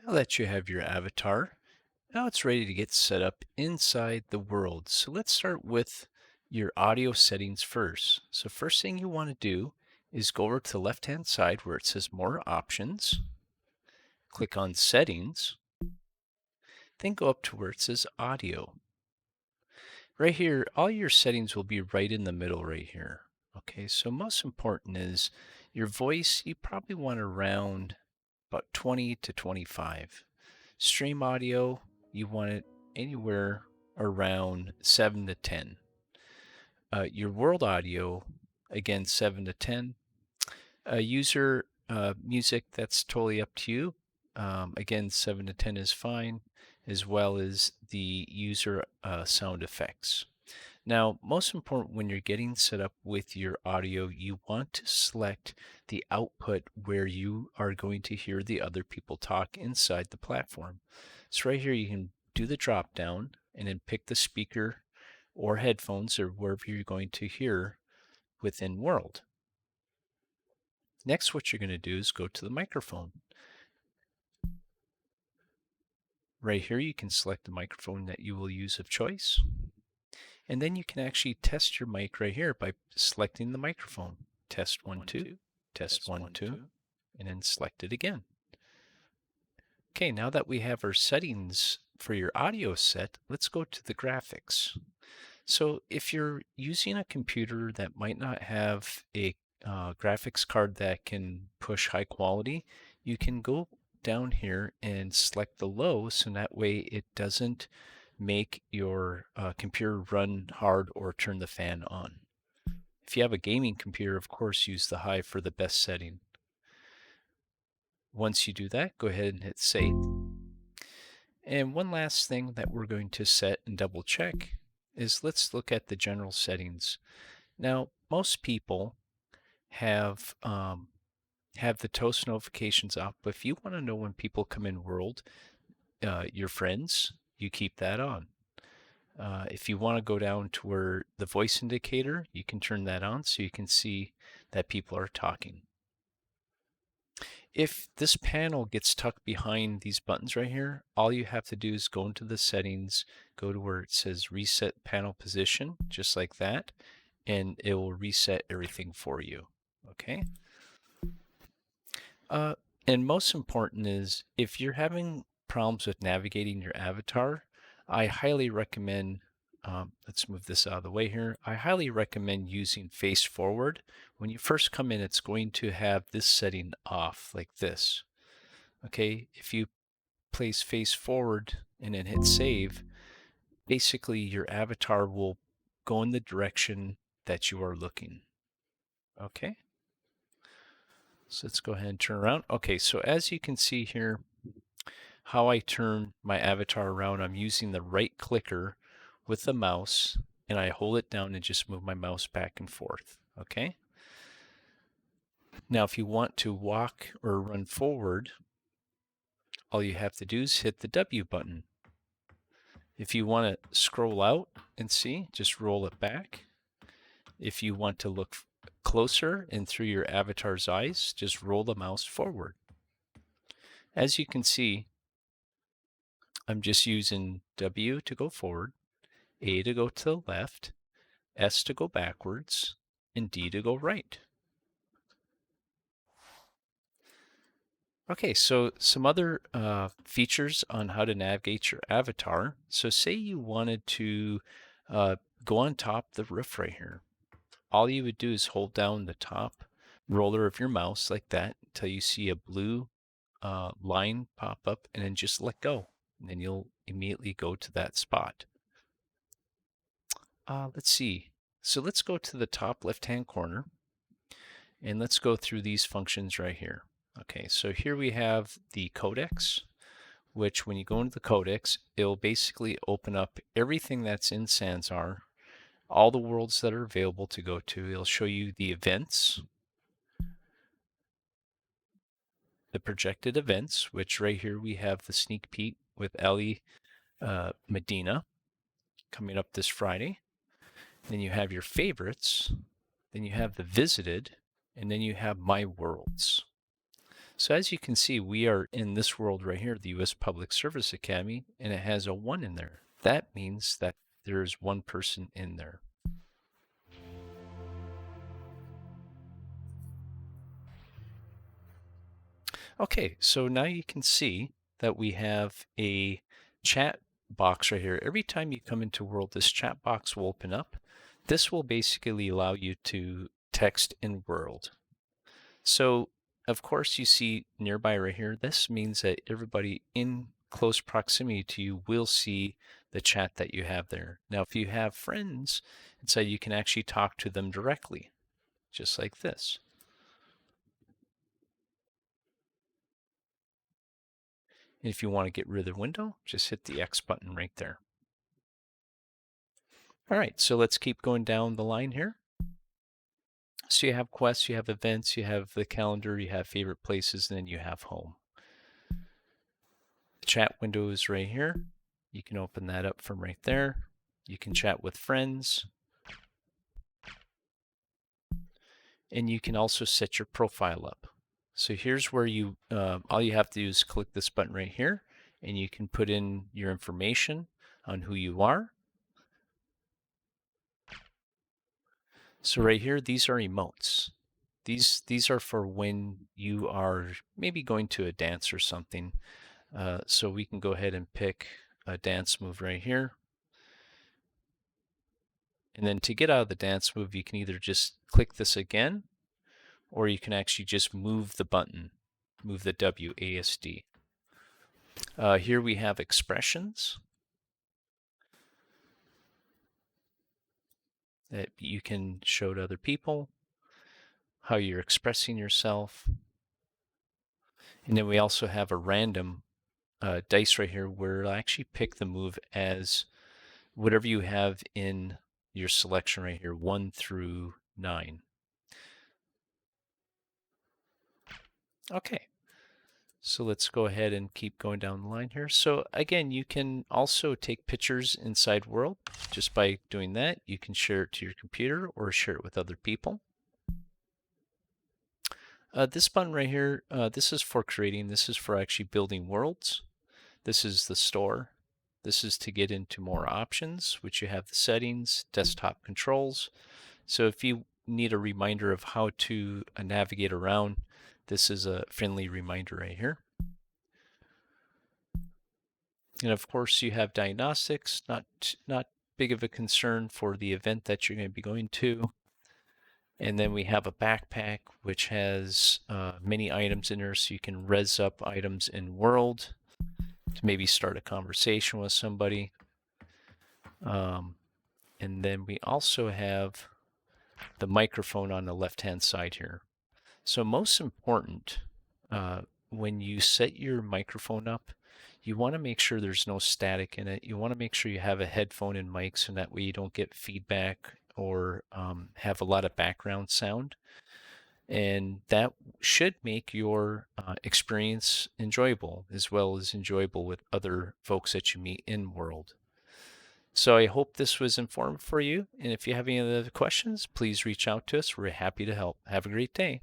Now that you have your avatar, now it's ready to get set up inside the world. So let's start with your audio settings first. So first thing you want to do is go over to the left-hand side where it says More Options. Click on Settings, then go up to where it says Audio. Right here, all your settings will be right in the middle right here. Okay, so most important is your voice, you probably want around about 20 to 25. Stream audio, you want it anywhere around 7 to 10. Your world audio, again, 7 to 10. User music, that's totally up to you. Again, 7 to 10 is fine, as well as the user sound effects. Now, most important when you're getting set up with your audio, you want to select the output where you are going to hear the other people talk inside the platform. So right here, you can do the drop down and then pick the speaker or headphones or wherever you're going to hear within World. Next, what you're going to do is go to the microphone. Right here, you can select the microphone that you will use of choice. And then you can actually test your mic right here by selecting the microphone. Test 1, 2, test 1, 2, and then select it again. Okay, now that we have our settings for your audio set, let's go to the graphics. So if you're using a computer that might not have a graphics card that can push high quality, you can go down here and select the low so that way it doesn't make your computer run hard or turn the fan on. If you have a gaming computer, of course, use the high for the best setting. Once you do that, go ahead and hit save. And one last thing that we're going to set and double check is let's look at the general settings. Now, most people have the toast notifications off, but if you want to know when people come in World, your friends, you keep that on. If you want to go down to where the voice indicator, you can turn that on so you can see that people are talking. If this panel gets tucked behind these buttons right here, all you have to do is go into the settings, go to where it says reset panel position, just like that, and it will reset everything for you. Okay. And most important is if you're having problems with navigating your avatar, I highly recommend, let's move this out of the way here. I highly recommend using face forward. When you first come in, it's going to have this setting off like this. Okay, if you place face forward and then hit save, basically your avatar will go in the direction that you are looking. Okay. So let's go ahead and turn around. Okay, so as you can see here, how I turn my avatar around, I'm using the right clicker with the mouse, and I hold it down and just move my mouse back and forth. Okay. Now, if you want to walk or run forward, all you have to do is hit the W button. If you want to scroll out and see, just roll it back. If you want to look closer and through your avatar's eyes, just roll the mouse forward. As you can see, I'm just using W to go forward, A to go to the left, S to go backwards, and D to go right. Okay, so some other features on how to navigate your avatar. So say you wanted to go on top of the roof right here. All you would do is hold down the top roller of your mouse like that until you see a blue line pop up, and then just let go. And then you'll immediately go to that spot. Let's see. So let's go to the top left-hand corner, and let's go through these functions right here. Okay, so here we have the Codex, which when you go into the Codex, it'll basically open up everything that's in Sansar, all the worlds that are available to go to. It'll show you the events, the projected events, which right here we have the sneak peek with Ellie Medina coming up this Friday. Then you have your favorites, then you have the visited, and then you have my worlds. So as you can see, we are in this world right here, the U.S. Public Service Academy, and it has a 1 in there. That means that there's one person in there. Okay, so now you can see that we have a chat box right here. Every time you come into World, this chat box will open up. This will basically allow you to text in World. So, of course, you see nearby right here, this means that everybody in close proximity to you will see the chat that you have there. Now, if you have friends inside, you can actually talk to them directly, just like this. And if you want to get rid of the window, just hit the X button right there. All right, so let's keep going down the line here. So you have quests, you have events, you have the calendar, you have favorite places, and then you have home. The chat window is right here. You can open that up from right there. You can chat with friends. And you can also set your profile up. So here's where you, all you have to do is click this button right here, and you can put in your information on who you are. So right here, these are emotes. These are for when you are maybe going to a dance or something. So we can go ahead and pick a dance move right here. And then to get out of the dance move, you can either just click this again, or you can actually just move the button, move the WASD. Here we have expressions that you can show to other people, how you're expressing yourself. And then we also have a random dice right here where I'll actually pick the move as whatever you have in your selection right here, 1 through 9. Okay, so let's go ahead and keep going down the line here. So again, you can also take pictures inside World just by doing that. You can share it to your computer or share it with other people. This button right here, this is for creating, this is for actually building worlds. This is the store. This is to get into more options, which you have the settings, desktop controls. So if you need a reminder of how to navigate around, this is a friendly reminder right here. And of course you have diagnostics, not big of a concern for the event that you're going to be going to. And then we have a backpack, which has many items in there, so you can res up items in World to maybe start a conversation with somebody. And then we also have the microphone on the left-hand side here. So most important, when you set your microphone up, you want to make sure there's no static in it. You want to make sure you have a headphone and mic so that way you don't get feedback or have a lot of background sound. And that should make your experience enjoyable, as well as enjoyable with other folks that you meet in World. So I hope this was informative for you. And if you have any other questions, please reach out to us. We're happy to help. Have a great day.